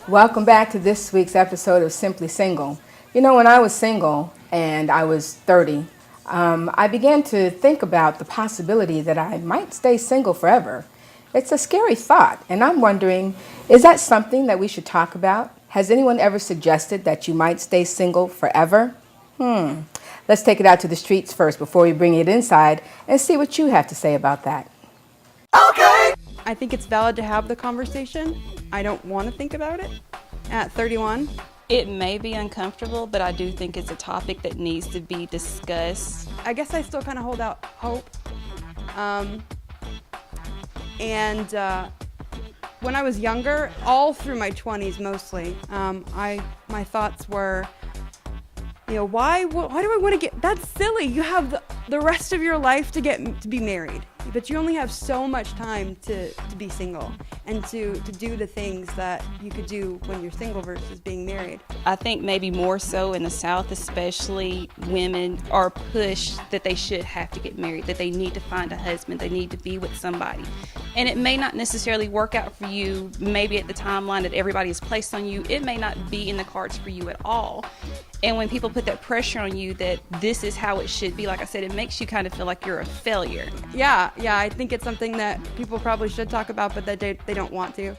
Welcome back to this week's episode of Simply Single. You know, when I was single and I was 30, I began to think about the possibility that I might stay single forever. It's a scary thought, and I'm wondering, is that something that we should talk about? Has anyone ever suggested that you might stay single forever? Let's take it out to the streets first before we bring it inside and see what you have to say about that. I think it's valid to have the conversation. I don't want to think about it at 31. It may be uncomfortable, but I do think it's a topic that needs to be discussed. I guess I still kind of hold out hope. When I was younger, all through my 20s mostly, my thoughts were, why do I want to get, that's silly. You have the rest of your life to be married, but you only have so much time to be single and to do the things that you could do when you're single versus being married. I think maybe more so in the South especially, women are pushed that they should have to get married, that they need to find a husband, they need to be with somebody. And it may not necessarily work out for you, maybe at the timeline that everybody has placed on you, it may not be in the cards for you at all. And when people put that pressure on you that this is how it should be, like I said, it makes you kind of feel like you're a failure. Yeah, I think it's something that people probably should talk about, but that they don't want to.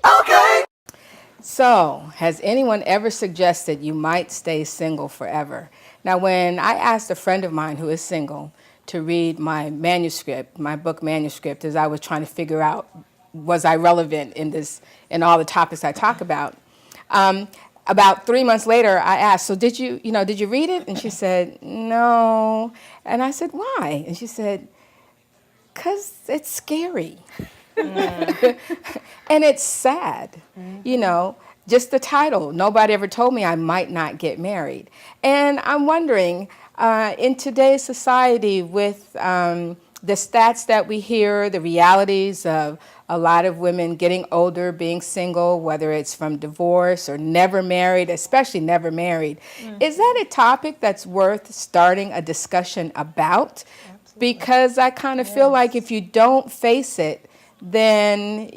So, has anyone ever suggested you might stay single forever? Now, when I asked a friend of mine who is single to read my manuscript, my book manuscript, as I was trying to figure out was I relevant in all the topics I talk about, about 3 months later, I asked, so did you read it? And she said, no. And I said, why? And she said, 'cause it's scary. And it's sad, just the title. Nobody ever told me I might not get married. And I'm wondering, in today's society with the stats that we hear, the realities of a lot of women getting older, being single, whether it's from divorce or never married, especially never married, is that a topic that's worth starting a discussion about? Absolutely. Because I kind of feel like if you don't face it, then,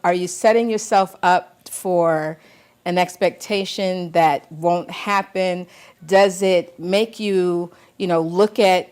are you setting yourself up for an expectation that won't happen? Does it make you, look at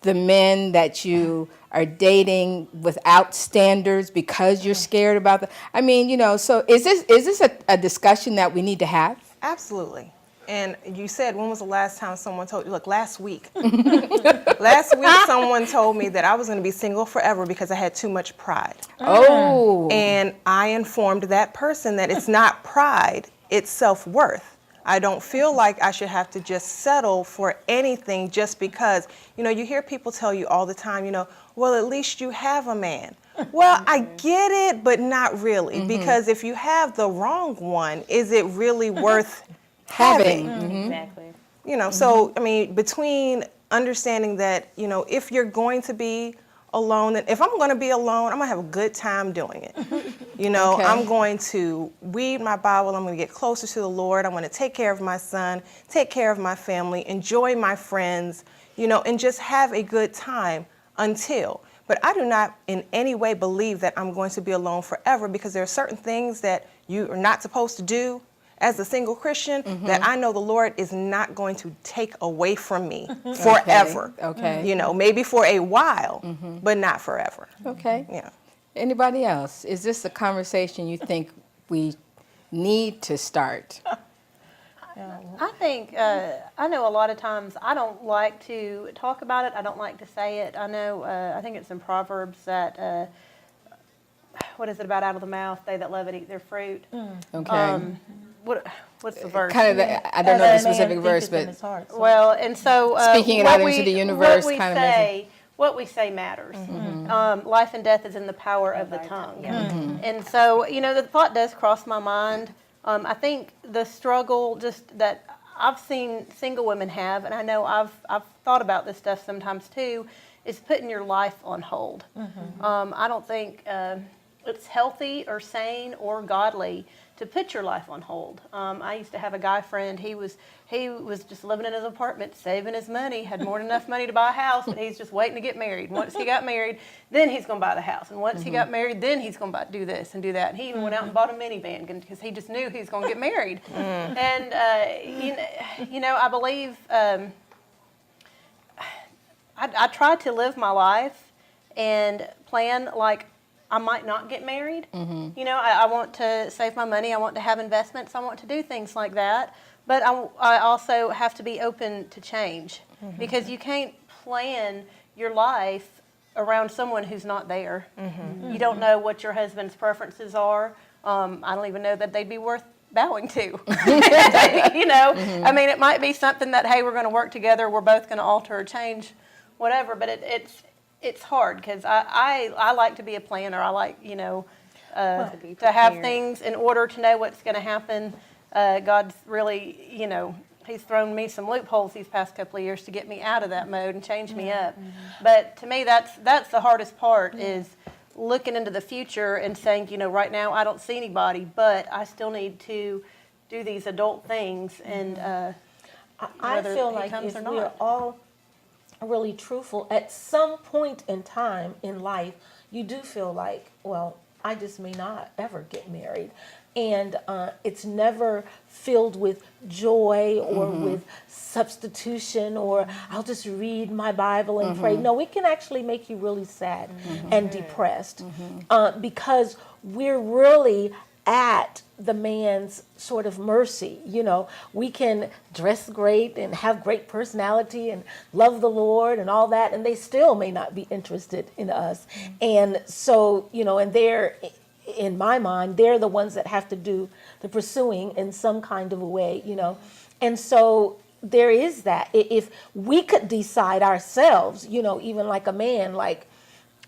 the men that you are dating without standards because you're scared about them? I mean, so is this a discussion that we need to have? Absolutely. And you said, when was the last time someone told you? Look, last week. Last week, someone told me that I was going to be single forever because I had too much pride. Oh. And I informed that person that it's not pride, it's self-worth. I don't feel like I should have to just settle for anything just because, you hear people tell you all the time, well, at least you have a man. Well, I get it, but not really. Because if you have the wrong one, is it really worth having? Exactly. So, between understanding that, if you're going to be alone, and if I'm going to be alone, I'm going to have a good time doing it. Okay. I'm going to read my Bible. I'm going to get closer to the Lord. I'm going to take care of my son, take care of my family, enjoy my friends, and just have a good time until. But I do not in any way believe that I'm going to be alone forever, because there are certain things that you are not supposed to do as a single Christian that I know the Lord is not going to take away from me forever. Okay. Maybe for a while, but not forever. Okay. Yeah. Anybody else? Is this a conversation you think we need to start? I think, I know a lot of times I don't like to talk about it. I don't like to say it. I know, I think it's in Proverbs that, what is it about out of the mouth? They that love it eat their fruit. Okay. What's the verse? Kind of, I don't know the specific verse, but Well, and so speaking it what out we, into the universe what we kind of say, what we say matters. Life and death is in the power of the tongue. And so, the thought does cross my mind. I think the struggle just that I've seen single women have, and I know I've thought about this stuff sometimes too, is putting your life on hold. I don't think it's healthy or sane or godly to put your life on hold. I used to have a guy friend. He was just living in his apartment, saving his money, had more than enough money to buy a house, but he's just waiting to get married. Once he got married, then he's going to buy the house. And once he got married, then he's going to do this and do that. And he even went out and bought a minivan because he just knew he was going to get married. And, I believe I try to live my life and plan like I might not get married. I want to save my money. I want to have investments. I want to do things like that. But I also have to be open to change because you can't plan your life around someone who's not there. You don't know what your husband's preferences are. I don't even know that they'd be worth bowing to. I mean, it might be something that, hey, we're going to work together. We're both going to alter or change, whatever. But it's hard because I like to be a planner. I like, to have things in order to know what's going to happen. God's really, He's thrown me some loopholes these past couple of years to get me out of that mode and change me up. But to me, that's the hardest part is looking into the future and saying, right now I don't see anybody, but I still need to do these adult things. And I feel like if we're all really truthful, at some point in time in life, you do feel like, well, I just may not ever get married. And it's never filled with joy or with substitution or I'll just read my Bible and pray. No, it can actually make you really sad and depressed because we're really at the man's sort of mercy. We can dress great and have great personality and love the Lord and all that, and they still may not be interested in us. And so, and they're, in my mind, they're the ones that have to do the pursuing in some kind of a way, And so there is that. If we could decide ourselves, even like a man, like,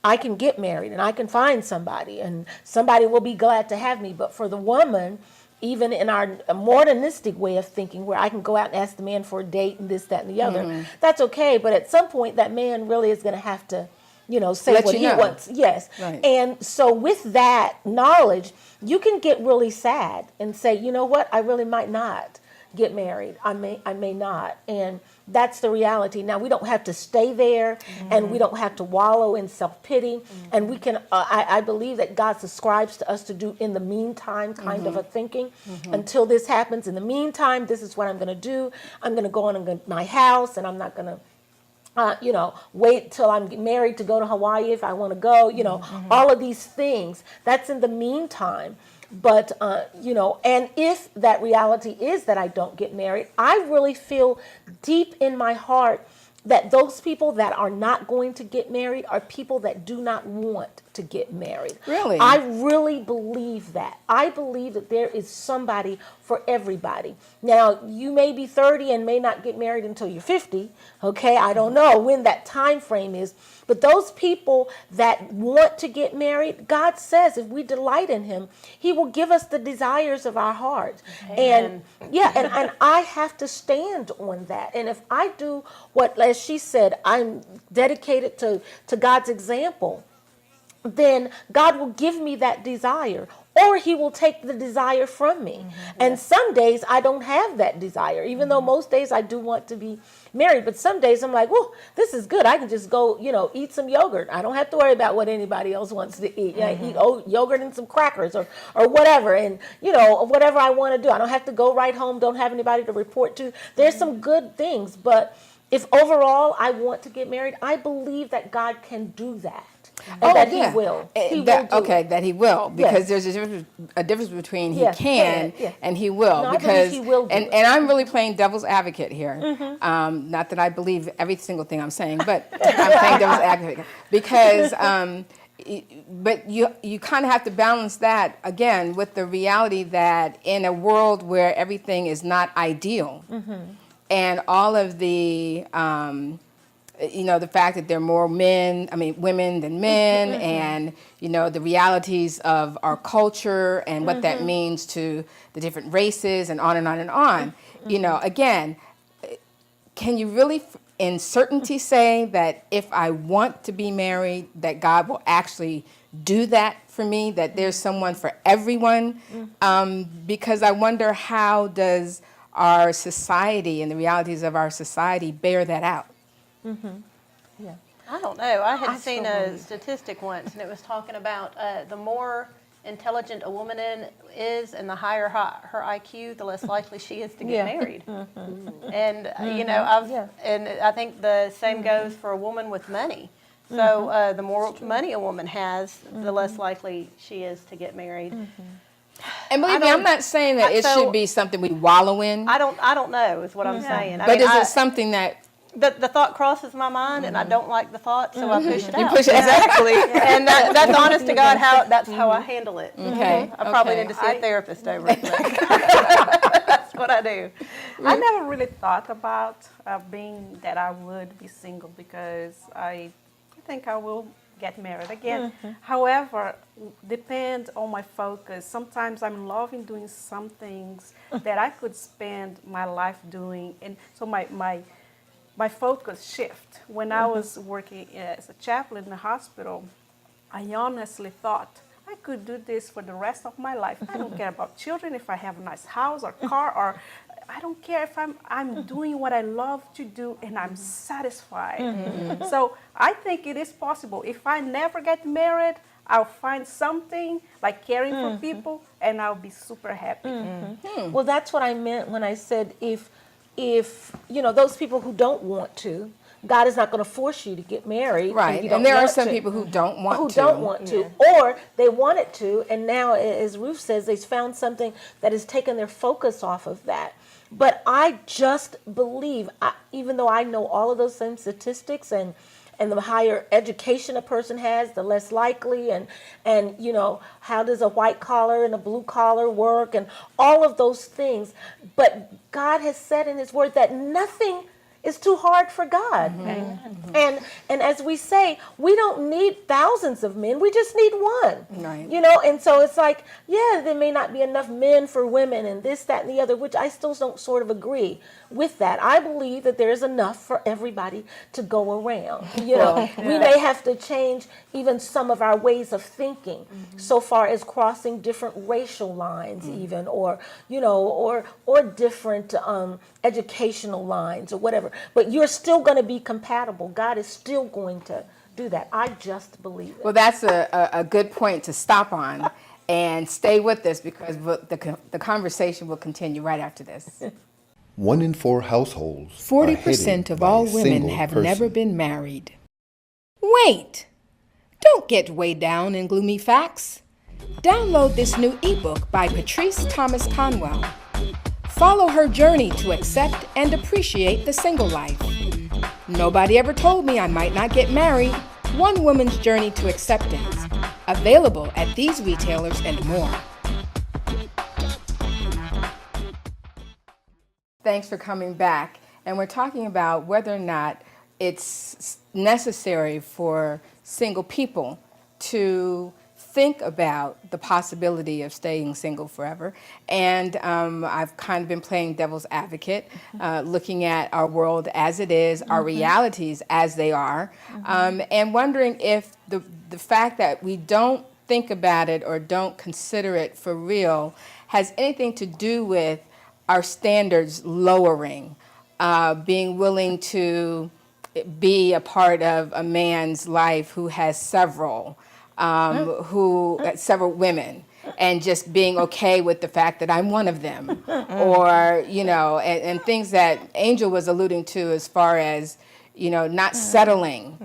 I can get married and I can find somebody and somebody will be glad to have me. But for the woman, even in our modernistic way of thinking, where I can go out and ask the man for a date and this, that, and the other, that's okay. But at some point, that man really is going to have to, say Let what you he know. wants. Yes. Right. And so with that knowledge, you can get really sad and say, you know what, I really might not get married. I may not. And that's the reality. Now, we don't have to stay there and we don't have to wallow in self-pity. And we can, I believe that God subscribes to us to do in the meantime kind of a thinking until this happens. In the meantime, this is what I'm going to do. I'm going to go on my house and I'm not going to wait till I'm married to go to Hawaii if I want to go, all of these things. That's in the meantime. But, and if that reality is that I don't get married, I really feel deep in my heart that those people that are not going to get married are people that do not want to get married. Really? I really believe that. I believe that there is somebody for everybody. Now, you may be 30 and may not get married until you're 50. Okay, I don't know when that time frame is. But those people that want to get married, God says if we delight in him, he will give us the desires of our heart. Amen. And I have to stand on that. And if I do what, as she said, I'm dedicated to God's example, then God will give me that desire, or he will take the desire from me. And some days I don't have that desire, even though most days I do want to be married. But some days I'm like, whoa, this is good. I can just go, eat some yogurt. I don't have to worry about what anybody else wants to eat. Eat yogurt and some crackers or whatever. And, whatever I want to do. I don't have to go right home, don't have anybody to report to. There's some good things. But if overall I want to get married, I believe that God can do that. And that he will. He will do it. That he will, because Yes. there's a difference between he Yes, can yeah. and he will. No, I because believe he will do and, it. and I'm really playing devil's advocate here. Not that I believe every single thing I'm saying, but I'm playing devil's advocate because. But you kind of have to balance that again with the reality that in a world where everything is not ideal, and all of the the fact that there are more women than men, and, the realities of our culture and what that means to the different races and on and on and on. Again, can you really in certainty say that if I want to be married, that God will actually do that for me, that there's someone for everyone, because I wonder, how does our society and the realities of our society bear that out? Yeah. I don't know. I had I seen still a believe. statistic once, and it was talking about the more intelligent a woman is and the higher her IQ, the less likely she is to get Yeah. married. And, Yeah. and I think the same goes for a woman with money. So the more money a woman has, the less likely she is to get married. And believe me, I'm not saying that it so- should be something we wallow in, I don't know is what I'm saying. I but mean, is it something that the thought crosses my mind, and I don't like the thought, so I push it out. push it out? Exactly, and that's honest to God that's how I handle it. Okay, I probably okay. need to see a therapist over it. But that's what I do. I never really thought about being that I would be single because I think I will get married again. However, depends on my focus. Sometimes I'm loving doing some things that I could spend my life doing, and so my focus shift. When I was working as a chaplain in the hospital, I honestly thought I could do this for the rest of my life. I don't care about children, if I have a nice house or car, or I don't care if I'm doing what I love to do and I'm satisfied. So I think it is possible. If I never get married, I'll find something like caring for people, and I'll be super happy. Well, that's what I meant when I said if those people who don't want to, God is not going to force you to get married. right? you don't And there are want some to. people who don't want who to. don't want to, or they wanted to, and now, as Ruth says, they've found something that has taken their focus off of that. But I just believe, even though I know all of those same statistics, and the higher education a person has, the less likely, and how does a white collar and a blue collar work, and all of those things. But God has said in His Word that nothing is too hard for God. And as we say, we don't need thousands of men, we just need one. Right. And so it's like, yeah, there may not be enough men for women and this, that, and the other, which I still don't sort of agree with that. I believe that there is enough for everybody to go around. We may have to change even some of our ways of thinking, so far as crossing different racial lines, even, or different educational lines or whatever. But you're still going to be compatible. God is still going to do that. I just believe it. Well, that's a good point to stop on, and stay with us, because the conversation will continue right after this. 1 in 4 households. 40% of all women have never been married. Wait! Don't get weighed down in gloomy facts. Download this new ebook by Patrice Thomas Conwell. Follow her journey to accept and appreciate the single life. Nobody ever told me I might not get married. One woman's journey to acceptance. Available at these retailers and more. Thanks for coming back. And we're talking about whether or not it's necessary for single people to think about the possibility of staying single forever. And I've kind of been playing devil's advocate, looking at our world as it is, our realities as they are, and wondering if the fact that we don't think about it or don't consider it for real has anything to do with our standards lowering, being willing to be a part of a man's life who has several women, and just being okay with the fact that I'm one of them, or and things that Angel was alluding to as far as not settling,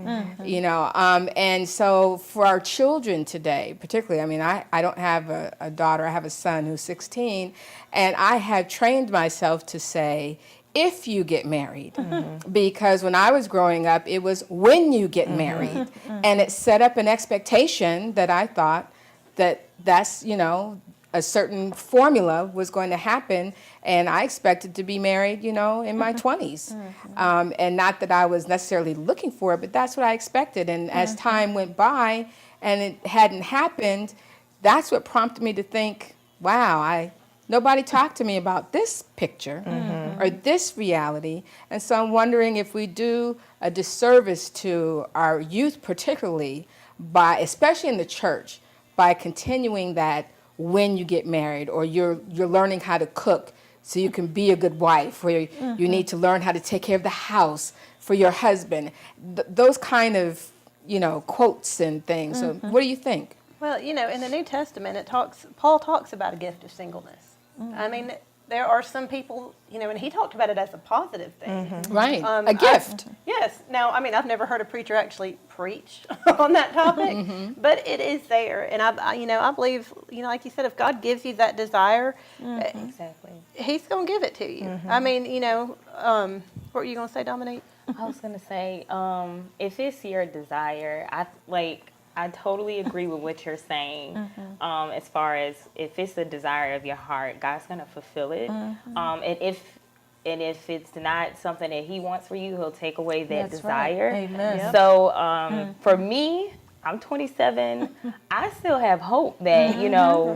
and so for our children today, particularly, I mean, I don't have a daughter, I have a son who's 16, and I have trained myself to say, if you get married, because when I was growing up, it was when you get married, and it set up an expectation that I thought that's a certain formula was going to happen, and I expected to be married, in my 20s, and not that I was necessarily looking for it, but that's what I expected. And as time went by, and it hadn't happened, that's what prompted me to think, wow, nobody talked to me about this picture or this reality. And so I'm wondering if we do a disservice to our youth, particularly, especially in the church, by continuing that when you get married, or you're learning how to cook so you can be a good wife, or you need to learn how to take care of the house for your husband. Those kind of, quotes and things. So what do you think? Well, in the New Testament, Paul talks about a gift of singleness. I mean, there are some people, and he talked about it as a positive thing. Right, a gift. Yes. Now, I mean, I've never heard a preacher actually preach on that topic, but it is there. And I believe, like you said, if God gives you that desire, Exactly. He's going to give it to you. I mean, what were you going to say, Dominique? I was gonna say, if it's your desire, I totally agree with what you're saying. As far as if it's the desire of your heart, God's gonna fulfill it. And if it's not something that He wants for you, He'll take away that desire. Right. Amen. Yep. So for me, I'm 27. I still have hope that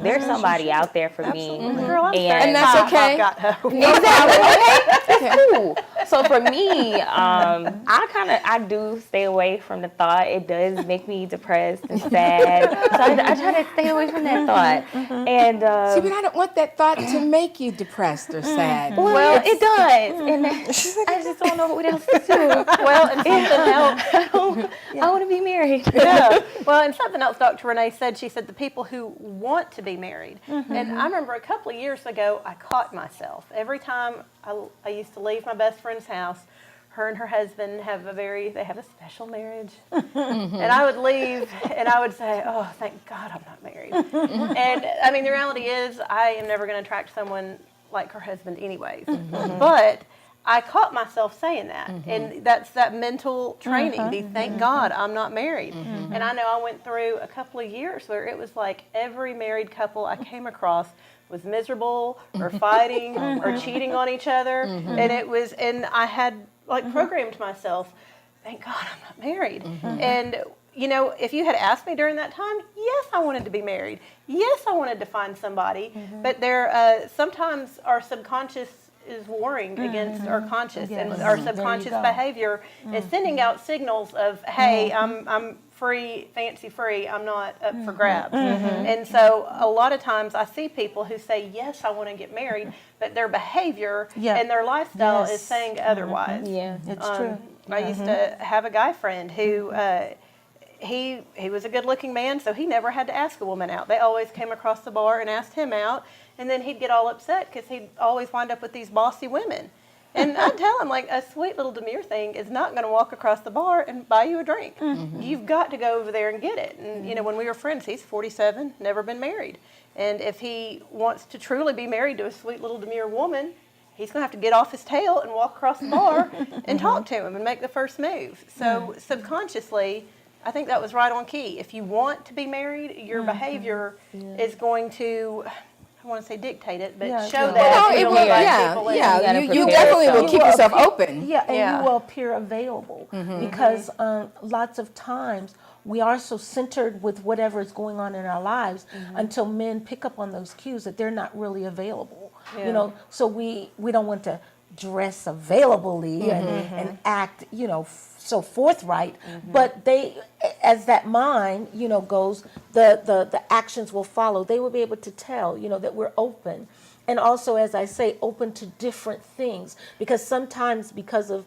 there's somebody out there for me. Girl, I'm And that's okay. I've got hope. That's cool. So for me, I do stay away from the thought. It does make me depressed and sad. So I try to stay away from that thought. And See, but I don't want that thought to make you depressed or sad. well, it does. And I just don't know what else to do. Well, and something else. I want to be married. Yeah. Well, and something else Dr. Renee said, she said the people who want to be married. And I remember a couple of years ago, I caught myself. Every time I used to leave my best friend's house, her and her husband have a special marriage. And I would leave and I would say, oh, thank God I'm not married. And I mean, the reality is I am never going to attract someone like her husband anyways. But I caught myself saying that, and that's that mental training. Thank God I'm not married. And I know I went through a couple of years where it was like every married couple I came across was miserable or fighting or cheating on each other. And I had programmed myself, thank God I'm not married. And if you had asked me during that time, yes, I wanted to be married. Yes, I wanted to find somebody. But there sometimes our subconscious is warring against our conscious, and our subconscious behavior is sending out signals of, hey, I'm free, fancy free, I'm not up for grabs. And so a lot of times I see people who say, yes, I want to get married, but their behavior and their lifestyle is saying otherwise. Yeah, It's true. I used to have a guy friend who he was a good-looking man, so he never had to ask a woman out. They always came across the bar and asked him out, and then he'd get all upset because he'd always wind up with these bossy women. And I'd tell him, a sweet little demure thing is not going to walk across the bar and buy you a drink. You've got to go over there and get it. And, when we were friends, he's 47, never been married. And if he wants to truly be married to a sweet little demure woman, he's going to have to get off his tail and walk across the bar and talk to him and make the first move. So subconsciously, I think that was right on key. If you want to be married, your behavior is going to, I want to say dictate it, but show that. Well, you it will, invite people in. you definitely will keep yourself open. Yeah, and you will appear available because lots of times we are so centered with whatever is going on in our lives until men pick up on those cues that they're not really available. So we don't want to dress availably and act, so forthright, but they, as that mind, goes, the actions will follow. They will be able to tell, that we're open. And also, as I say, open to different things, because sometimes because of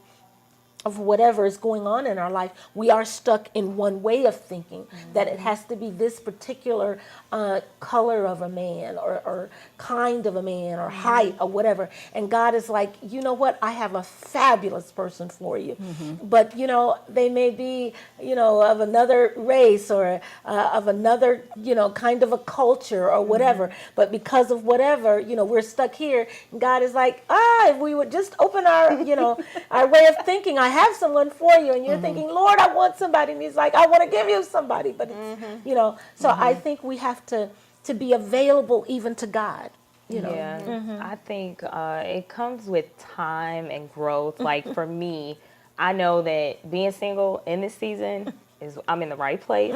whatever is going on in our life, we are stuck in one way of thinking, that it has to be this particular color of a man or kind of a man or height or whatever. And God is like, you know what? I have a fabulous person for you. But, they may be, of another race or of another, kind of a culture or whatever. But because of whatever, we're stuck here. And God is like, if we would just open our, our way of thinking, I have someone for you, and you're thinking, Lord, I want somebody, and He's like, I want to give you somebody, but it's, so I think we have to be available even to God. Yeah, I think it comes with time and growth. Like for me, I know that being single in this season I'm in the right place.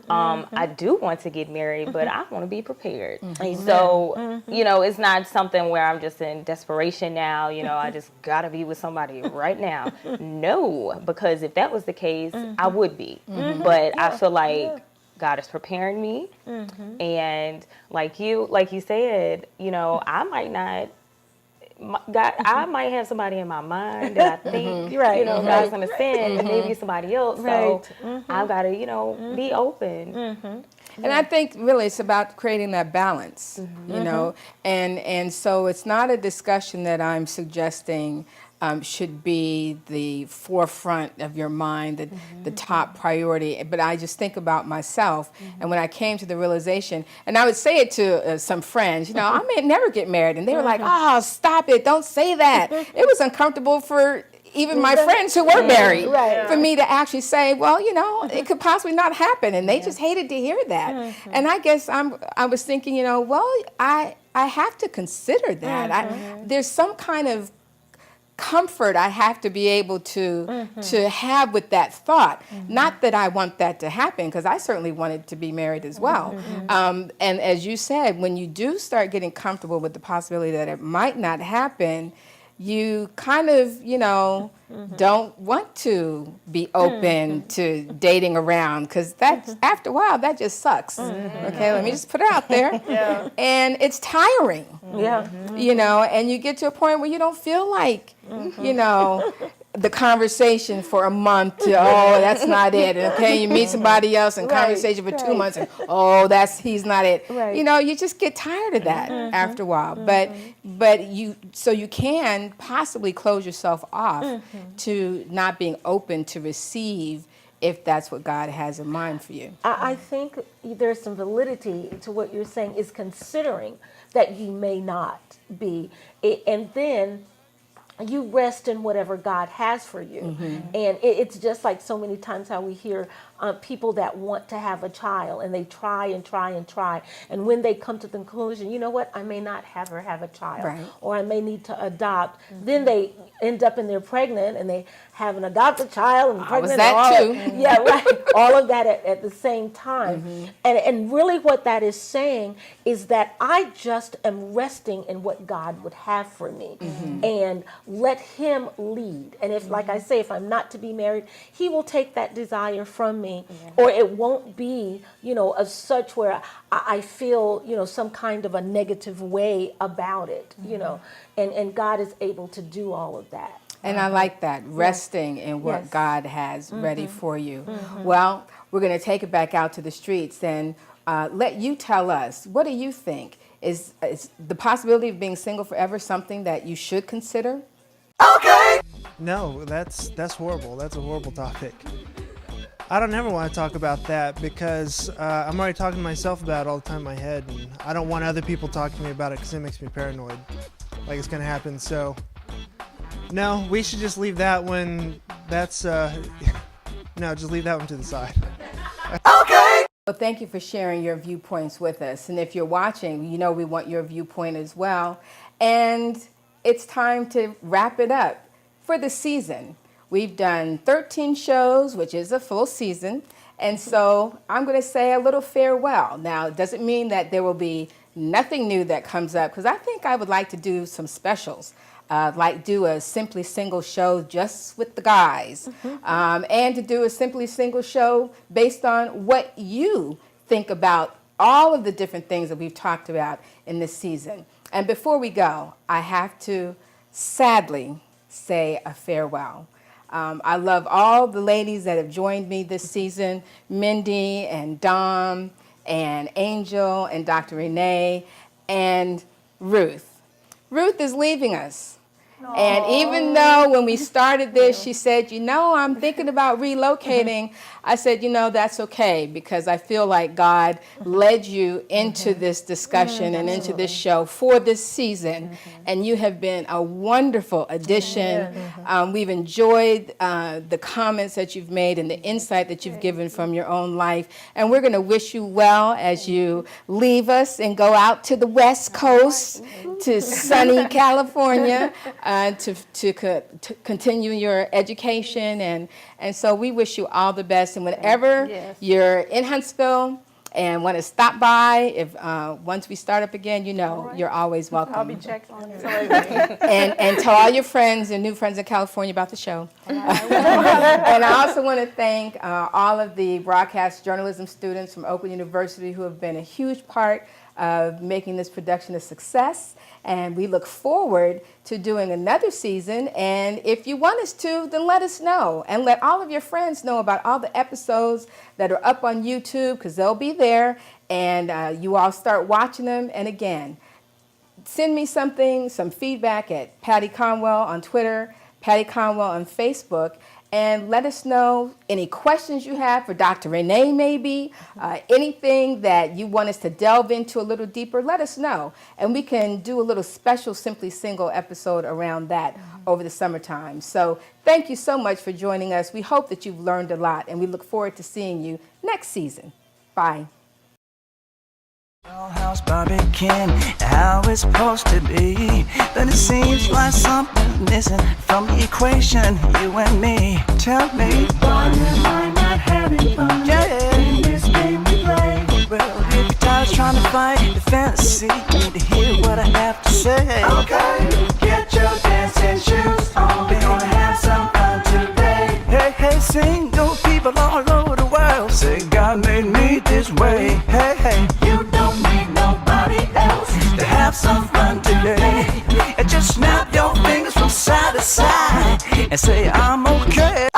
I do want to get married, but I want to be prepared. So, it's not something where I'm just in desperation now, I just got to be with somebody right now. No, because if that was the case, I would be. But I feel like God is preparing me. And like you said, you know, I might not, God, I might have somebody in my mind that I think, you know, God's going to send, and maybe somebody else. So I've got to, you know, be open. And I think really it's about creating that balance, you know, and so it's not a discussion that I'm suggesting should be the forefront of your mind, the top priority. But I just think about myself, and when I came to the realization, and I would say it to some friends, you know, I may never get married, and they were like, "Oh, stop it! Don't say that." It was uncomfortable for even my friends who were married, for me to actually say, well, you know, it could possibly not happen, and they just hated to hear that. And I guess I was thinking, you know, well, I have to consider that. There's some kind of comfort I have to be able to have with that thought. Not that I want that to happen, because I certainly wanted to be married as well. And as you said, when you do start getting comfortable with the possibility that it might not happen, you kind of, you know, don't want to be open to dating around, because that's, after a while, that just sucks. Okay, let me just put it out there. And it's tiring. You know, and you get to a point where you don't feel like, you know, the conversation for a month to, oh, that's not it. And okay, you meet somebody else and conversation for 2 months and, oh, he's not it. You know, you just get tired of that after a while. But you can possibly close yourself off to not being open to receive if that's what God has in mind for you. I think there's some validity to what you're saying, is considering that you may not be. And then you rest in whatever God has for you. And it's just like so many times how we hear people that want to have a child, and they try and try and try. And when they come to the conclusion, you know what, I may not have a child, or I may need to adopt, then they end up and they're pregnant, and they have an adopted child and pregnant. I was that too. All of that at the same time. And really what that is saying is that I just am resting in what God would have for me, and let Him lead. And if, like I say, if I'm not to be married, He will take that desire from me, or it won't be, you know, of such where I feel, you know, some kind of a negative way about it, you know, and God is able to do all of that. And I like that, resting in what God has ready for you. Well, we're going to take it back out to the streets and let you tell us, what do you think? Is the possibility of being single forever something that you should consider? Okay. No, that's horrible. That's a horrible topic. I don't ever want to talk about that, because I'm already talking to myself about it all the time in my head, and I don't want other people talking to me about it, because it makes me paranoid, like it's going to happen. So, no, we should just leave that one. That's, no, just leave that one to the side. Okay. Well, thank you for sharing your viewpoints with us. And if you're watching, you know we want your viewpoint as well. And it's time to wrap it up for the season. We've done 13 shows, which is a full season. And so I'm going to say a little farewell. Now, it doesn't mean that there will be nothing new that comes up, because I think I would like to do some specials. Like do a Simply Single show just with the guys, and to do a Simply Single show based on what you think about all of the different things that we've talked about in this season. And before we go, I have to sadly say a farewell. I love all the ladies that have joined me this season, Mindy and Dom and Angel and Dr. Renee and Ruth. Ruth is leaving us. And even though when we started this, she said, you know, I'm thinking about relocating, I said, you know, that's okay, because I feel like God led you into this discussion and into this show for this season. And you have been a wonderful addition. We've enjoyed the comments that you've made and the insight that you've given from your own life. And we're going to wish you well as you leave us and go out to the West Coast, to sunny California, to continue your education. And so we wish you all the best. And whenever you're in Huntsville, and want to stop by, if once we start up again, you know, you're always welcome. I'll be checking on you. And tell all your friends and new friends in California about the show. And I also want to thank all of the broadcast journalism students from Oakland University who have been a huge part of making this production a success. And we look forward to doing another season. And if you want us to, then let us know. And let all of your friends know about all the episodes that are up on YouTube, because they'll be there. And you all start watching them. And again, send me some feedback at Patty Conwell on Twitter, Patty Conwell on Facebook, and let us know any questions you have for Dr. Renee maybe, anything that you want us to delve into a little deeper, let us know. And we can do a little special Simply Single episode around that over the summertime. So thank you so much for joining us. We hope that you've learned a lot, and we look forward to seeing you next season. Bye. House barbecuing, how it's supposed to be, but it seems like something's missing from the equation, you and me. Tell me, why am I not having fun? Yeah, in this game we play. Well, if you're tired trying to fight the fantasy, you need to hear what I have to say. Okay, get your dancing shoes on, we're gonna have some fun today. Hey, hey, single people all over the world say God made me this way. Hey, hey, you don't need nobody else to have some fun today. And just snap your fingers from side to side and say I'm okay.